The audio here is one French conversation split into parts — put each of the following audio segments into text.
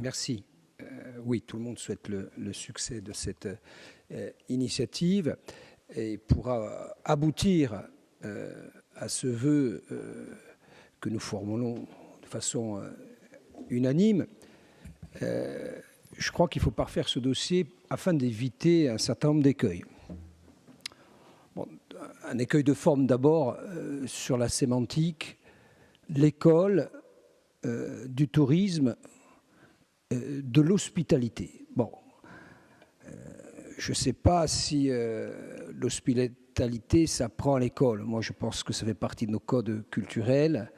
Merci. Oui, tout le monde souhaite le succès de cette initiative et pourra aboutir à ce vœu que nous formulons de façon unanime. Je crois qu'il faut parfaire ce dossier afin d'éviter un certain nombre d'écueils. Bon, un écueil de forme d'abord sur la sémantique, l'école, du tourisme, de l'hospitalité. Bon, je ne sais pas si l'hospitalité s'apprend à l'école. Moi, je pense que ça fait partie de nos codes culturels,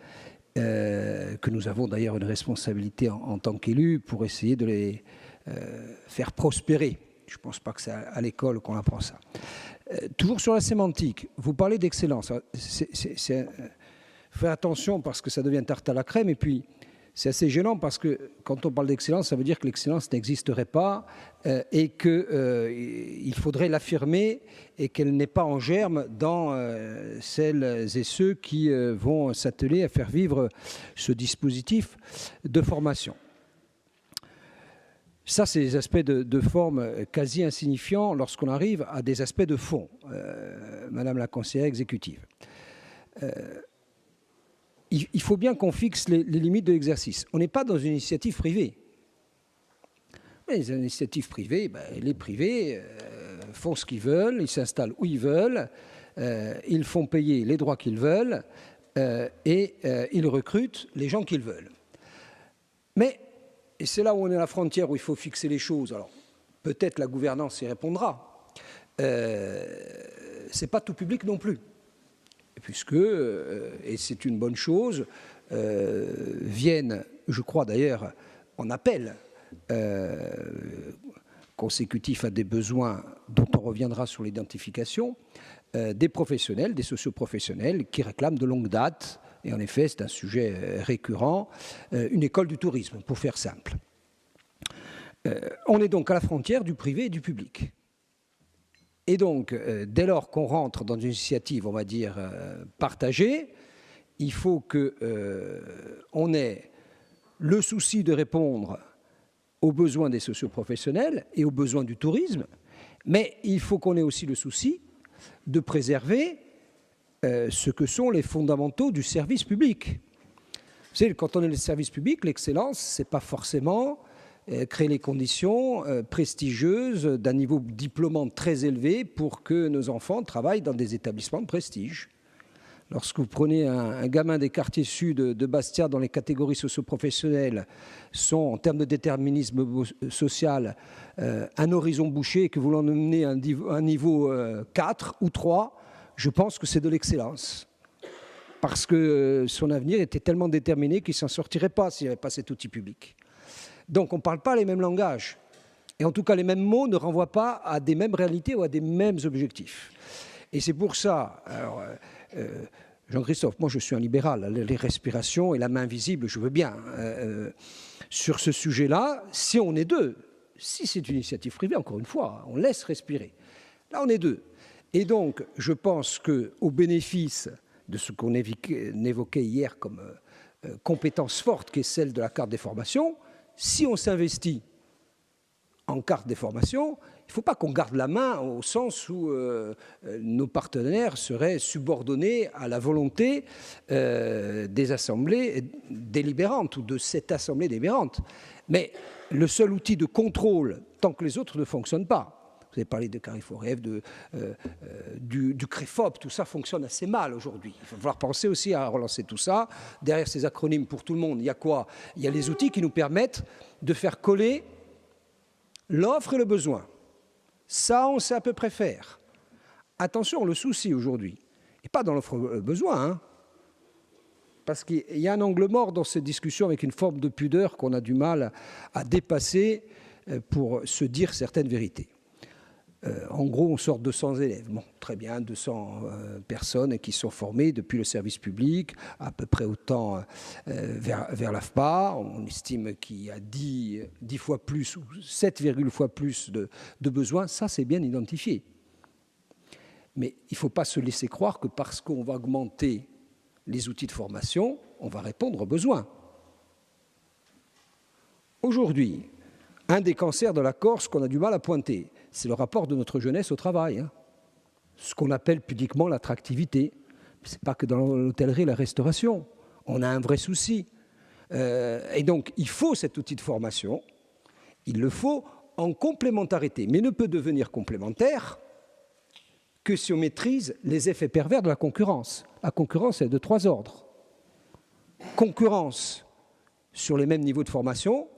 que nous avons d'ailleurs une responsabilité en tant qu'élus pour essayer de les faire prospérer. Je ne pense pas que c'est à l'école qu'on apprend ça. Toujours sur la sémantique, vous parlez d'excellence. Faire attention parce que ça devient tarte à la crème et puis c'est assez gênant parce que quand on parle d'excellence, ça veut dire que l'excellence n'existerait pas et qu'il faudrait l'affirmer et qu'elle n'est pas en germe dans celles et ceux qui vont s'atteler à faire vivre ce dispositif de formation. Ça, c'est des aspects de forme quasi insignifiants lorsqu'on arrive à des aspects de fond, Madame la conseillère exécutive. Il faut bien qu'on fixe les limites de l'exercice. On n'est pas dans une initiative privée. Les initiatives privées, les privés font ce qu'ils veulent, ils s'installent où ils veulent, ils font payer les droits qu'ils veulent et ils recrutent les gens qu'ils veulent. Mais, et c'est là où on est à la frontière où il faut fixer les choses, alors peut-être la gouvernance y répondra, c'est pas tout public non plus. Puisque, et c'est une bonne chose, viennent, je crois d'ailleurs, en appel consécutif à des besoins dont on reviendra sur l'identification, des professionnels, des socioprofessionnels qui réclament de longue date, et en effet c'est un sujet récurrent, une école du tourisme, pour faire simple. On est donc à la frontière du privé et du public. Et donc, dès lors qu'on rentre dans une initiative, on va dire, partagée, il faut qu'on ait le souci de répondre aux besoins des socioprofessionnels et aux besoins du tourisme, mais il faut qu'on ait aussi le souci de préserver ce que sont les fondamentaux du service public. Vous savez, quand on est le service public, l'excellence, ce n'est pas forcément créer les conditions prestigieuses d'un niveau diplômant très élevé pour que nos enfants travaillent dans des établissements de prestige. Lorsque vous prenez un gamin des quartiers sud de Bastia dont les catégories socioprofessionnelles sont, en termes de déterminisme social, un horizon bouché et que vous l'emmenez à un niveau 4 ou 3, je pense que c'est de l'excellence. Parce que son avenir était tellement déterminé qu'il ne s'en sortirait pas s'il n'y avait pas cet outil public. Donc on ne parle pas les mêmes langages. Et en tout cas, les mêmes mots ne renvoient pas à des mêmes réalités ou à des mêmes objectifs. Et c'est pour ça, Jean-Christophe, moi je suis un libéral, les respirations et la main visible, je veux bien. Sur ce sujet-là, si on est deux, si c'est une initiative privée, encore une fois, on laisse respirer. Là, on est deux. Et donc, je pense qu'au bénéfice de ce qu'on évoquait hier comme compétence forte, qui est celle de la carte des formations, si on s'investit en carte des formations, il ne faut pas qu'on garde la main au sens où nos partenaires seraient subordonnés à la volonté des assemblées délibérantes ou de cette assemblée délibérante. Mais le seul outil de contrôle, tant que les autres ne fonctionnent pas, vous avez parlé de Cariforev, du CREFOP, tout ça fonctionne assez mal aujourd'hui. Il va falloir penser aussi à relancer tout ça. Derrière ces acronymes pour tout le monde, il y a quoi? Il y a les outils qui nous permettent de faire coller l'offre et le besoin. Ça, on sait à peu près faire. Attention, le souci aujourd'hui n'est pas dans l'offre et le besoin, hein, parce qu'il y a un angle mort dans cette discussion avec une forme de pudeur qu'on a du mal à dépasser pour se dire certaines vérités. En gros, on sort 200 élèves. Bon, très bien, 200 personnes qui sont formées depuis le service public, à peu près autant vers l'AFPA. On estime qu'il y a 10 fois plus ou 7, fois plus de besoins. Ça, c'est bien identifié. Mais il ne faut pas se laisser croire que parce qu'on va augmenter les outils de formation, on va répondre aux besoins. Aujourd'hui, un des cancers de la Corse qu'on a du mal à pointer, c'est le rapport de notre jeunesse au travail, hein. Ce qu'on appelle pudiquement l'attractivité. Ce n'est pas que dans l'hôtellerie et la restauration. On a un vrai souci. Et donc, il faut cet outil de formation. Il le faut en complémentarité, mais ne peut devenir complémentaire que si on maîtrise les effets pervers de la concurrence. La concurrence est de 3 ordres. Concurrence sur les mêmes niveaux de formation,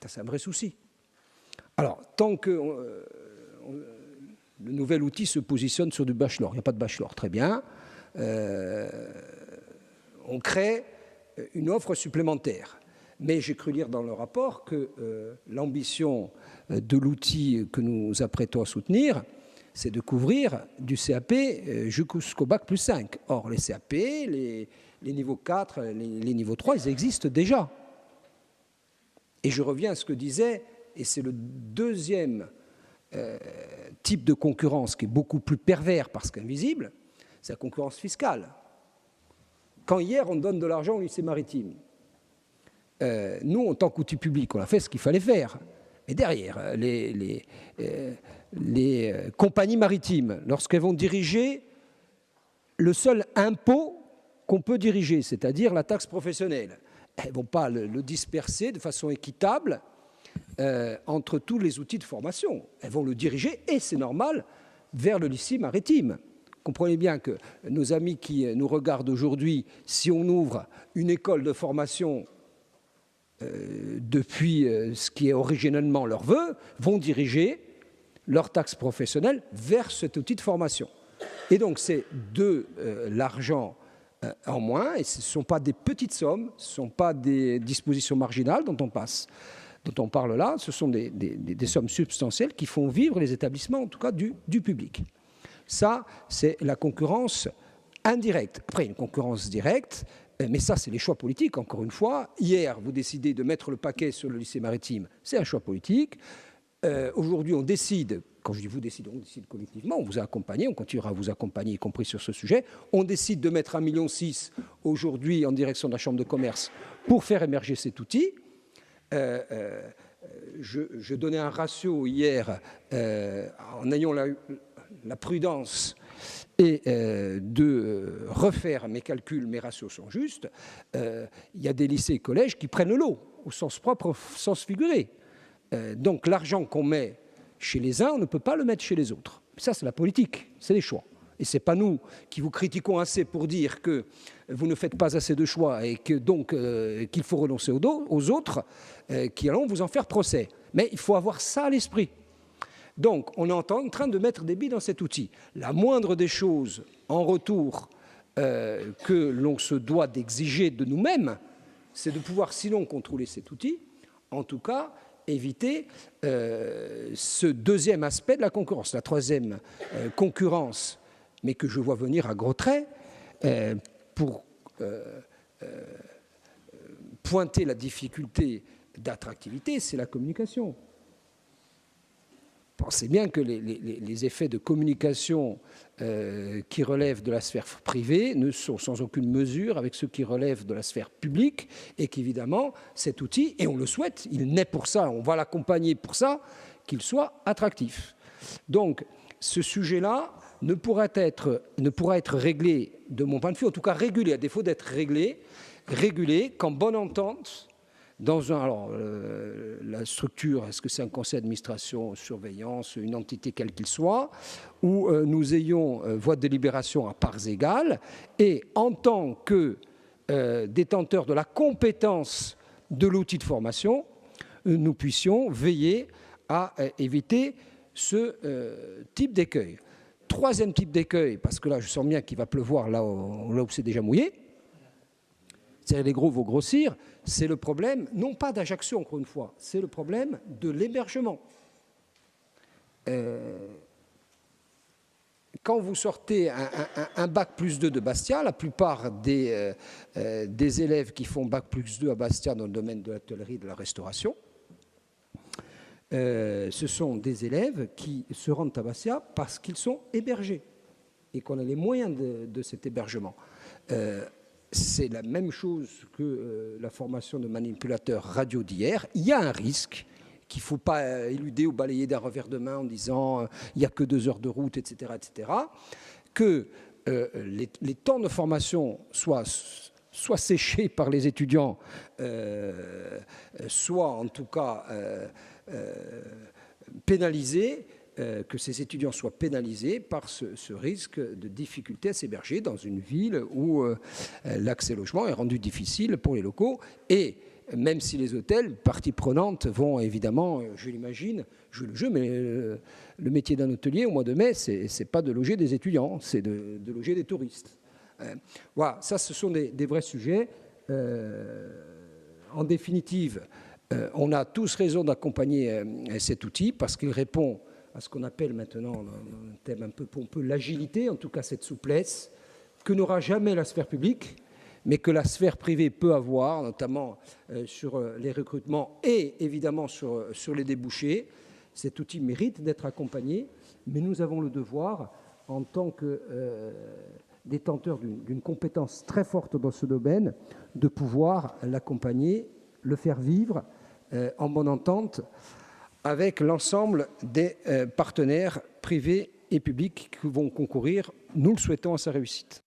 c'est un vrai souci. Alors, tant que le nouvel outil se positionne sur du bachelor, il n'y a pas de bachelor, très bien, on crée une offre supplémentaire. Mais j'ai cru lire dans le rapport que l'ambition de l'outil que nous apprêtons à soutenir, c'est de couvrir du CAP jusqu'au bac plus 5. Or, les CAP, les niveaux 4, les niveaux 3, ils existent déjà. Et je reviens à ce que disait, et c'est le deuxième type de concurrence qui est beaucoup plus pervers parce qu'invisible, c'est la concurrence fiscale. Quand hier, on donne de l'argent au lycée maritime, nous, en tant qu'outil public, on a fait ce qu'il fallait faire. Et derrière, les compagnies maritimes, lorsqu'elles vont diriger le seul impôt qu'on peut diriger, c'est-à-dire la taxe professionnelle, elles ne vont pas le disperser de façon équitable entre tous les outils de formation. Elles vont le diriger, et c'est normal, vers le lycée maritime. Comprenez bien que nos amis qui nous regardent aujourd'hui, si on ouvre une école de formation depuis ce qui est originellement leur vœu, vont diriger leur taxe professionnelle vers cet outil de formation. Et donc c'est de l'argent en moins, et ce ne sont pas des petites sommes, ce ne sont pas des dispositions marginales dont on parle là, ce sont des sommes substantielles qui font vivre les établissements, en tout cas du public. Ça, c'est la concurrence indirecte. Après, une concurrence directe, mais ça, c'est les choix politiques, encore une fois. Hier, vous décidez de mettre le paquet sur le lycée maritime, c'est un choix politique. Aujourd'hui, on décide, quand je dis vous décidez, on décide collectivement, on vous a accompagné, on continuera à vous accompagner, y compris sur ce sujet. On décide de mettre 1,6 million aujourd'hui en direction de la Chambre de commerce pour faire émerger cet outil. Je donnais un ratio hier en ayant la prudence et de refaire mes calculs, mes ratios sont justes. Il y a des lycées et collèges qui prennent le lot, au sens propre, au sens figuré. Donc l'argent qu'on met chez les uns, on ne peut pas le mettre chez les autres. Ça, c'est la politique, c'est les choix. Et ce n'est pas nous qui vous critiquons assez pour dire que vous ne faites pas assez de choix et que donc qu'il faut renoncer aux autres qui allons vous en faire procès. Mais il faut avoir ça à l'esprit. Donc, on est en train de mettre des billes dans cet outil. La moindre des choses en retour que l'on se doit d'exiger de nous-mêmes, c'est de pouvoir, sinon contrôler cet outil, en tout cas éviter ce deuxième aspect de la concurrence. La troisième concurrence, mais que je vois venir à gros traits, pour pointer la difficulté d'attractivité, c'est la communication. Pensez bien que les effets de communication qui relèvent de la sphère privée ne sont sans aucune mesure avec ceux qui relèvent de la sphère publique, et qu'évidemment, cet outil, et on le souhaite, il naît pour ça, on va l'accompagner pour ça, qu'il soit attractif. Donc, ce sujet-là ne pourra être réglé, de mon point de vue, en tout cas régulé, à défaut d'être réglé qu'en bonne entente. La structure, est-ce que c'est un conseil d'administration, surveillance, une entité quelle qu'il soit, où nous ayons voix de délibération à parts égales, et en tant que détenteurs de la compétence de l'outil de formation, nous puissions veiller à éviter ce type d'écueil. Troisième type d'écueil, parce que là je sens bien qu'il va pleuvoir là où c'est déjà mouillé, c'est-à-dire les gros vont grossir, c'est le problème, non pas d'Ajaccio, encore une fois, c'est le problème de l'hébergement. Quand vous sortez un bac plus 2 de Bastia, la plupart des élèves qui font bac plus 2 à Bastia dans le domaine de l'hôtellerie et de la restauration, ce sont des élèves qui se rendent à Bastia parce qu'ils sont hébergés et qu'on a les moyens de cet hébergement. c'est la même chose que la formation de manipulateurs radio d'hier. Il y a un risque qu'il ne faut pas éluder ou balayer d'un revers de main en disant il n'y a que 2 heures de route, etc., que les temps de formation soient séchés par les étudiants, soit en tout cas pénalisés, que ces étudiants soient pénalisés par ce risque de difficulté à s'héberger dans une ville où l'accès au logement est rendu difficile pour les locaux. Et même si les hôtels, parties prenantes, vont évidemment, je l'imagine, jouer le jeu, mais le métier d'un hôtelier au mois de mai, c'est pas de loger des étudiants, c'est de loger des touristes. Voilà, ça ce sont des vrais sujets. En définitive, on a tous raison d'accompagner cet outil parce qu'il répond à ce qu'on appelle maintenant, dans un thème un peu pompeux, l'agilité, en tout cas cette souplesse, que n'aura jamais la sphère publique, mais que la sphère privée peut avoir, notamment sur les recrutements et évidemment sur les débouchés. Cet outil mérite d'être accompagné, mais nous avons le devoir, en tant que détenteurs d'une compétence très forte dans ce domaine, de pouvoir l'accompagner, le faire vivre en bonne entente avec l'ensemble des partenaires privés et publics qui vont concourir, nous le souhaitons, à sa réussite.